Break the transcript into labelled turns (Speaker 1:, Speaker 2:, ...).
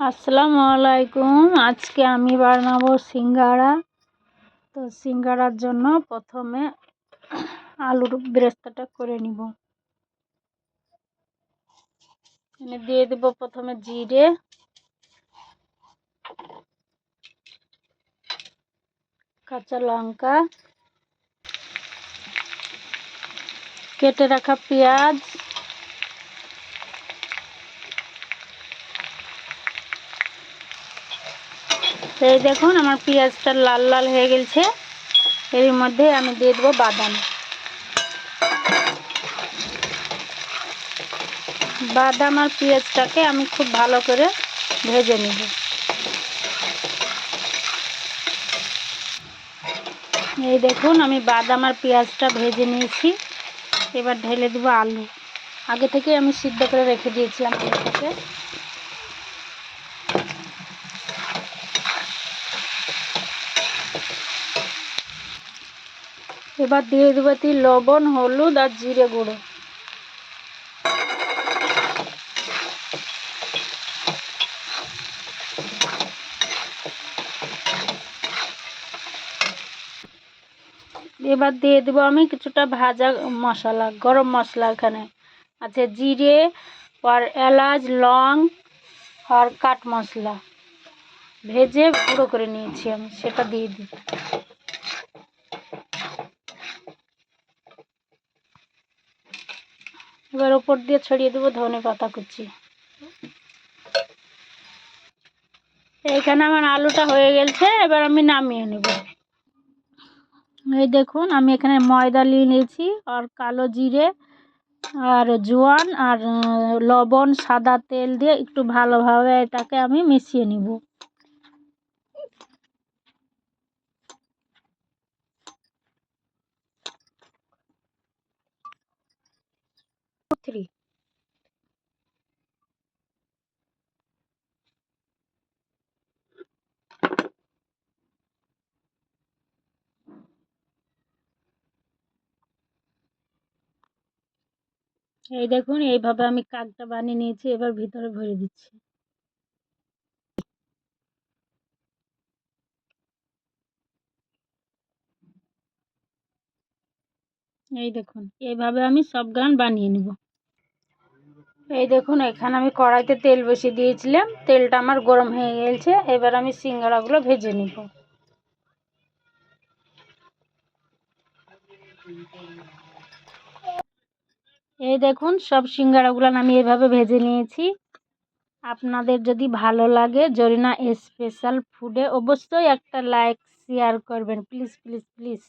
Speaker 1: আসসালামু আলাইকুম। আজকে আমি বানাবো সিঙ্গাড়া। তো সিঙ্গাড়ার জন্য প্রথমে আলুর বেরেস্তাটা করে নিব। এখানে দিয়ে দেব প্রথমে জিরে, কাঁচা লঙ্কা, কেটে রাখা পেঁয়াজ, এই দেখুন আমার পেঁয়াজটা লাল লাল হয়ে গেছে। এর মধ্যে আমি দিয়ে দেবো বাদাম। বাদাম আর পেঁয়াজটাকে আমি খুব ভালো করে ভেজে নেব। এই দেখুন আমি বাদাম আর পেঁয়াজটা ভেজে নিয়েছি। এবার ঢেলে দেবো আলু। আগে থেকে আমি সিদ্ধ করে রেখে দিয়েছিলাম আলুটাকে। এবার দিয়ে দেবো লবণ, হলুদ আর জিরে গুঁড়ো। এবার দিয়ে দেবো আমি কিছুটা ভাজা মশলা, গরম মশলা। এখানে আছে জিরে আর এলাচ, লং আর কাঠ মশলা ভেজে গুঁড়ো করে নিয়েছি আমি, সেটা দিয়ে দিই। এবার উপর দিয়ে ছড়িয়ে দেবো ধনে পাতা কুচি। এইখানে আমার আলুটা হয়ে গেছে, এবার আমি নামিয়ে নেব। এই দেখুন আমি এখানে ময়দা নিয়ে নিয়েছি আর কালো জিরে আর জোয়ান আর লবণ, সাদা তেল দিয়ে একটু ভালোভাবে এটাকে আমি মিশিয়ে নিব। এই দেখুন এইভাবে আমি কাকটা বানিয়ে নিয়েছি। এবার ভিতরে ভরে দিচ্ছি। এই দেখুন এইভাবে আমি সব গান বানিয়ে নেব। এই দেখুন এখানে আমি কড়াইতে তেল বসিয়ে দিয়েছিলাম, তেলটা আমার গরম হয়ে গেছে। এবার আমি সিঙ্গাড়াগুলো ভেজে নিব। এই দেখুন সব সিঙ্গাড়াগুলো আমি এভাবে ভেজে নিয়েছি। আপনাদের যদি ভালো লাগে জরিনা স্পেশাল ফুডে অবশ্যই একটা লাইক শেয়ার করবেন, প্লিজ প্লিজ প্লিজ।